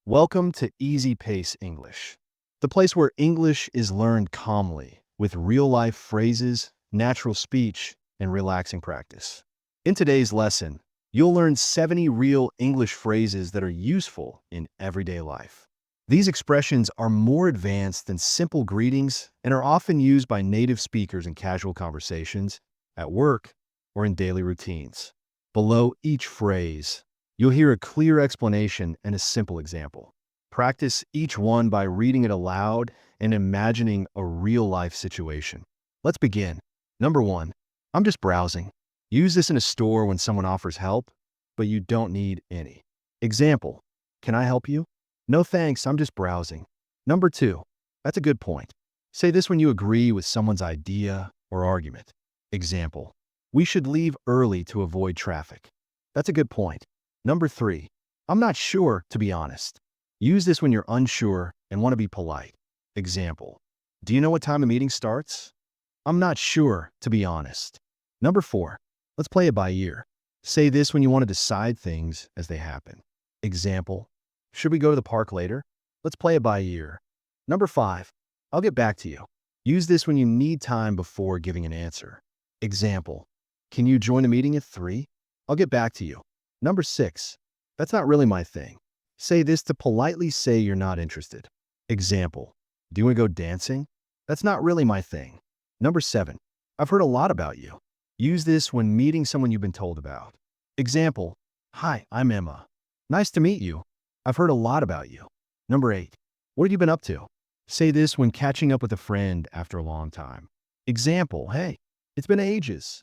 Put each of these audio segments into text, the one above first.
Welcome to Easy Pace English, the place where English is learned calmly with real-life phrases, natural speech, and relaxing practice. In today's lesson, you'll learn 70 real English phrases that are useful in everyday life. These expressions are more advanced than simple greetings and are often used by native speakers in casual conversations, at work, or in daily routines. Below each phrase, you'll hear a clear explanation and a simple example. Practice each one by reading it aloud and imagining a real-life situation. Let's begin. Number 1. I'm just browsing. Use this in a store when someone offers help, but you don't need any. Example. Can I help you? No thanks, I'm just browsing. Number 2. That's a good point. Say this when you agree with someone's idea or argument. Example. We should leave early to avoid traffic. That's a good point. Number 3. I'm not sure, to be honest. Use this when you're unsure and want to be polite. Example. Do you know what time the meeting starts? I'm not sure, to be honest. Number 4. Let's play it by ear. Say this when you want to decide things as they happen. Example. Should we go to the park later? Let's play it by ear. Number 5. I'll get back to you. Use this when you need time before giving an answer. Example. Can you join a meeting at 3? I'll get back to you. Number 6. That's not really my thing. Say this to politely say you're not interested. Example. Do you want to go dancing? That's not really my thing. Number 7. I've heard a lot about you. Use this when meeting someone you've been told about. Example. Hi, I'm Emma. Nice to meet you. I've heard a lot about you. Number 8. What have you been up to? Say this when catching up with a friend after a long time. Example. Hey, it's been ages.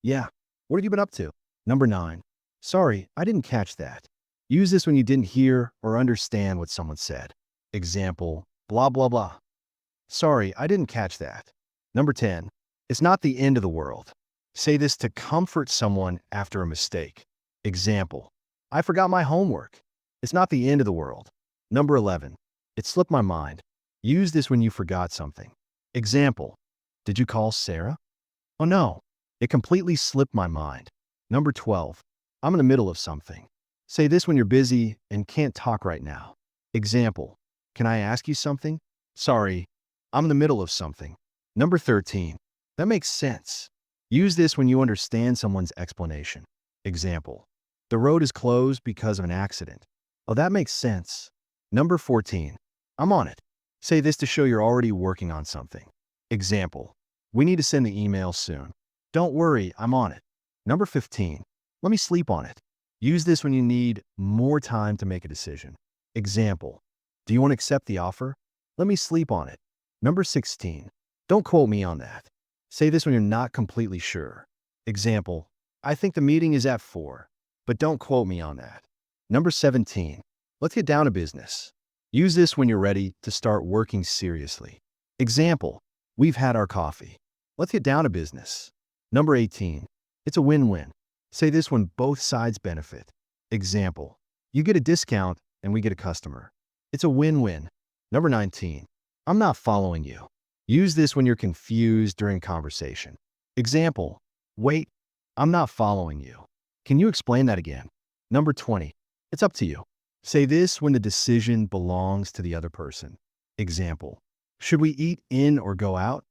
Yeah. What have you been up to? Number 9. Sorry, I didn't catch that. Use this when you didn't hear or understand what someone said. Example, blah, blah, blah. Sorry, I didn't catch that. Number 10. It's not the end of the world. Say this to comfort someone after a mistake. Example, I forgot my homework. It's not the end of the world. Number 11. It slipped my mind. Use this when you forgot something. Example, did you call Sarah? Oh no, it completely slipped my mind. Number 12. I'm in the middle of something. Say this when you're busy and can't talk right now. Example, can I ask you something? Sorry, I'm in the middle of something. Number 13. That makes sense. Use this when you understand someone's explanation. Example, the road is closed because of an accident. Oh, that makes sense. Number 14. I'm on it. Say this to show you're already working on something. Example, we need to send the email soon. Don't worry, I'm on it. Number 15. Let me sleep on it. Use this when you need more time to make a decision. Example, do you want to accept the offer? Let me sleep on it. Number 16. Don't quote me on that. Say this when you're not completely sure. Example, I think the meeting is at 4, but don't quote me on that. Number 17. Let's get down to business. Use this when you're ready to start working seriously. Example, we've had our coffee. Let's get down to business. Number 18. It's a win-win. Say this when both sides benefit. Example, you get a discount and we get a customer. It's a win-win. Number 19. I'm not following you. Use this when you're confused during conversation. Example, wait, I'm not following you. Can you explain that again? Number 20. It's up to you. Say this when the decision belongs to the other person. Example, should we eat in or go out?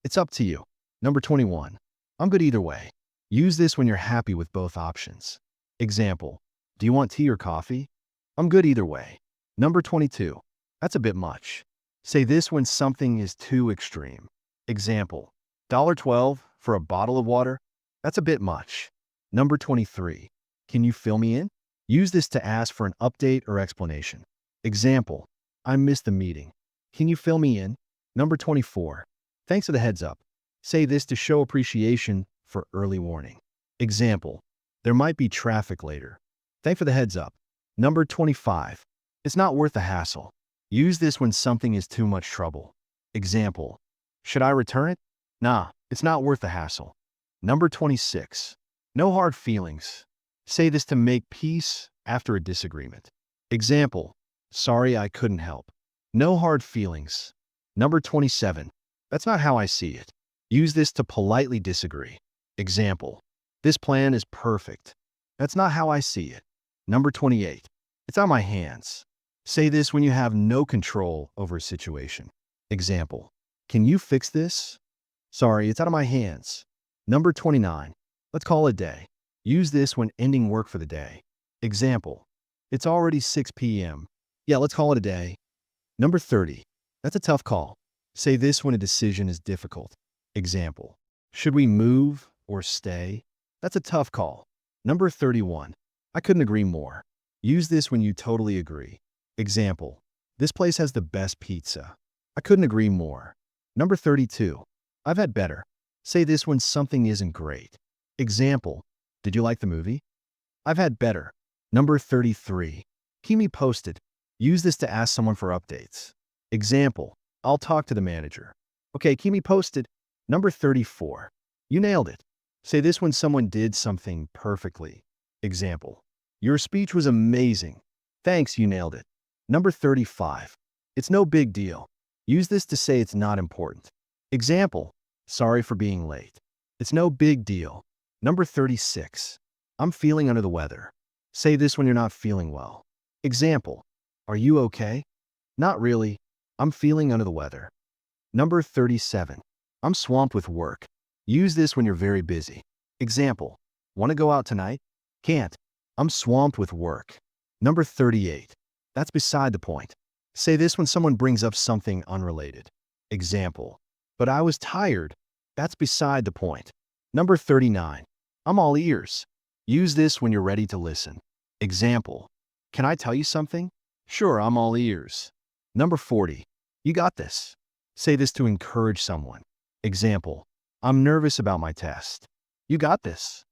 It's up to you. Number 21. I'm good either way. Use this when you're happy with both options. Example, do you want tea or coffee? I'm good either way. Number 22. That's a bit much. Say this when something is too extreme. Example, $12 for a bottle of water? That's a bit much. Number 23. Can you fill me in? Use this to ask for an update or explanation. Example, I missed the meeting. Can you fill me in? Number 24. Thanks for the heads up. Say this to show appreciation for early warning. Example, there might be traffic later. Thanks for the heads up. Number 25. It's not worth the hassle. Use this when something is too much trouble. Example, should I return it? Nah, it's not worth the hassle. Number 26. No hard feelings. Say this to make peace after a disagreement. Example, sorry I couldn't help. No hard feelings. Number 27. That's not how I see it. Use this to politely disagree. Example, this plan is perfect. That's not how I see it. Number 28. It's on my hands. Say this when you have no control over a situation. Example, can you fix this? Sorry, it's out of my hands. Number 29. Let's call it a day. Use this when ending work for the day. Example, it's already 6 p.m. Yeah, let's call it a day. Number 30. That's a tough call. Say this when a decision is difficult. Example, should we move or stay? That's a tough call. Number 31. I couldn't agree more. Use this when you totally agree. Example, this place has the best pizza. I couldn't agree more. Number 32. I've had better. Say this when something isn't great. Example, did you like the movie? I've had better. Number 33. Keep me posted. Use this to ask someone for updates. Example, I'll talk to the manager. Okay, keep me posted. Number 34. You nailed it. Say this when someone did something perfectly. Example, your speech was amazing. Thanks, you nailed it. Number 35. It's no big deal. Use this to say it's not important. Example, sorry for being late. It's no big deal. Number 36. I'm feeling under the weather. Say this when you're not feeling well. Example, are you okay? Not really. I'm feeling under the weather. Number 37. I'm swamped with work. Use this when you're very busy. Example, want to go out tonight? Can't. I'm swamped with work. Number 38. That's beside the point. Say this when someone brings up something unrelated. Example, but I was tired. That's beside the point. Number 39. I'm all ears. Use this when you're ready to listen. Example, can I tell you something? Sure, I'm all ears. Number 40. You got this. Say this to encourage someone. Example, I'm nervous about my test. You got this.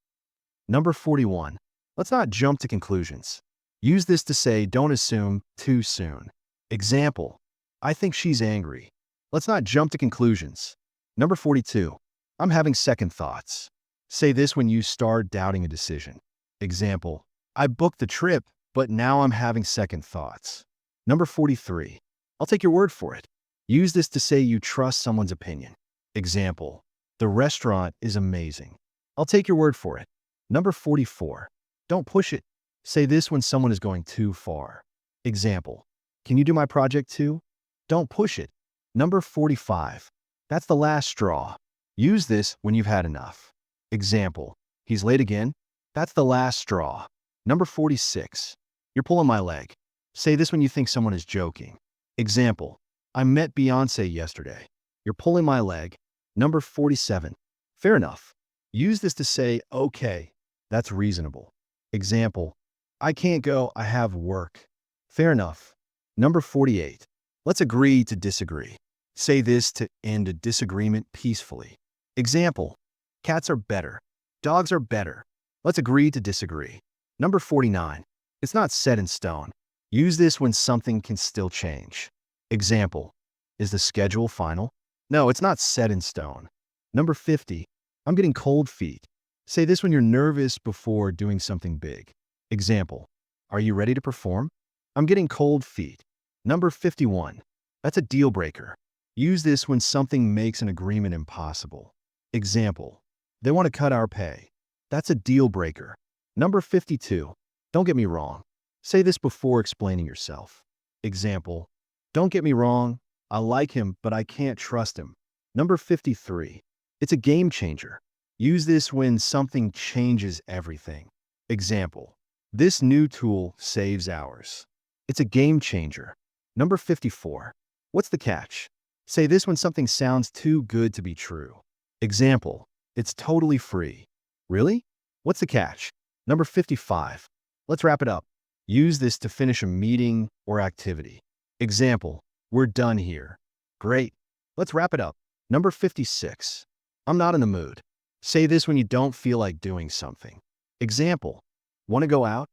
Number 41. Let's not jump to conclusions. Use this to say don't assume too soon. Example, I think she's angry. Let's not jump to conclusions. Number 42. I'm having second thoughts. Say this when you start doubting a decision. Example, I booked the trip, but now I'm having second thoughts. Number 43. I'll take your word for it. Use this to say you trust someone's opinion. Example, the restaurant is amazing. I'll take your word for it. Number 44. Don't push it. Say this when someone is going too far. Example, can you do my project too? Don't push it. Number 45. That's the last straw. Use this when you've had enough. Example, he's late again? That's the last straw. Number 46. You're pulling my leg. Say this when you think someone is joking. Example, I met Beyonce yesterday. You're pulling my leg. Number 47. Fair enough. Use this to say, okay, that's reasonable. Example, I can't go, I have work. Fair enough. Number 48. Let's agree to disagree. Say this to end a disagreement peacefully. Example, cats are better. Dogs are better. Let's agree to disagree. Number 49. It's not set in stone. Use this when something can still change. Example, is the schedule final? No, it's not set in stone. Number 50. I'm getting cold feet. Say this when you're nervous before doing something big. Example, are you ready to perform? I'm getting cold feet. Number 51. That's a deal breaker. Use this when something makes an agreement impossible. Example, they want to cut our pay. That's a deal breaker. Number 52. Don't get me wrong. Say this before explaining yourself. Example, don't get me wrong. I like him, but I can't trust him. Number 53. It's a game changer. Use this when something changes everything. Example, this new tool saves hours. It's a game changer. Number 54. What's the catch? Say this when something sounds too good to be true. Example, it's totally free. Really? What's the catch? Number 55. Let's wrap it up. Use this to finish a meeting or activity. Example, we're done here. Great. Let's wrap it up. Number 56. I'm not in the mood. Say this when you don't feel like doing something. Example, want to go out?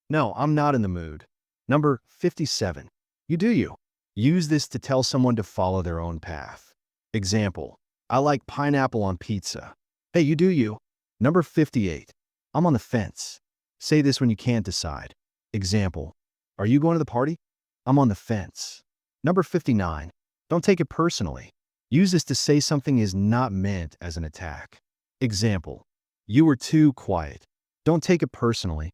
No, I'm not in the mood. Number 57. You do you. Use this to tell someone to follow their own path. Example, I like pineapple on pizza. Hey, you do you. Number 58. I'm on the fence. Say this when you can't decide. Example, are you going to the party? I'm on the fence. Number 59. Don't take it personally. Use this to say something is not meant as an attack. Example, you were too quiet. Don't take it personally.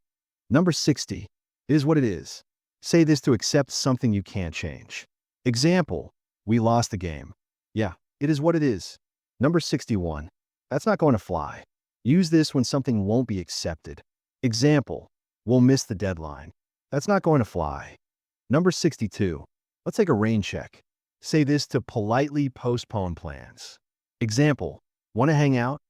Number 60. It is what it is. Say this to accept something you can't change. Example, we lost the game. Yeah, it is what it is. Number 61, that's not going to fly. Use this when something won't be accepted. Example, we'll miss the deadline. That's not going to fly. Number 62, let's take a rain check. Say this to politely postpone plans. Example, want to hang out?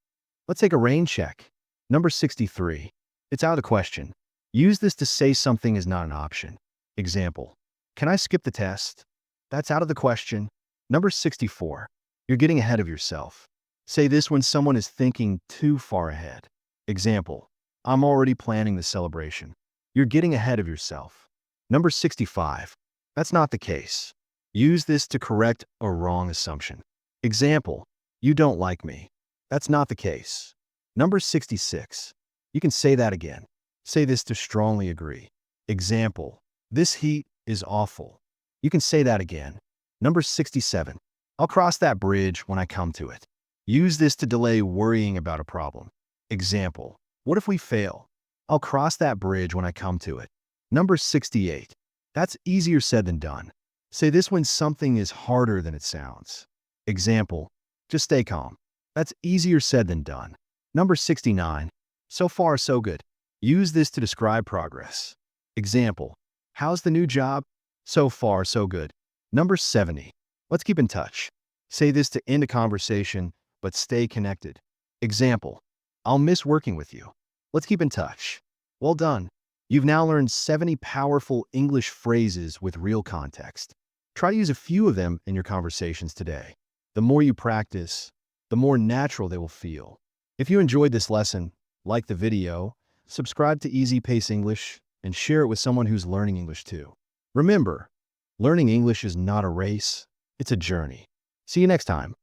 Let's take a rain check. Number 63, it's out of the question. Use this to say something is not an option. Example, can I skip the test? That's out of the question. Number 64, you're getting ahead of yourself. Say this when someone is thinking too far ahead. Example, I'm already planning the celebration. You're getting ahead of yourself. Number 65, that's not the case. Use this to correct a wrong assumption. Example, you don't like me. That's not the case. Number 66, you can say that again. Say this to strongly agree. Example, this heat is awful. You can say that again. Number 67, I'll cross that bridge when I come to it. Use this to delay worrying about a problem. Example, what if we fail? I'll cross that bridge when I come to it. Number 68, that's easier said than done. Say this when something is harder than it sounds. Example, just stay calm. That's easier said than done. Number 69, so far so good. Use this to describe progress. Example, how's the new job? So far so good. Number 70, let's keep in touch. Say this to end a conversation, but stay connected. Example, I'll miss working with you. Let's keep in touch. Well done. You've now learned 70 powerful English phrases with real context. Try to use a few of them in your conversations today. The more you practice, the more natural they will feel. If you enjoyed this lesson, like the video, subscribe to Easy Pace English, and share it with someone who's learning English too. Remember, learning English is not a race, it's a journey. See you next time.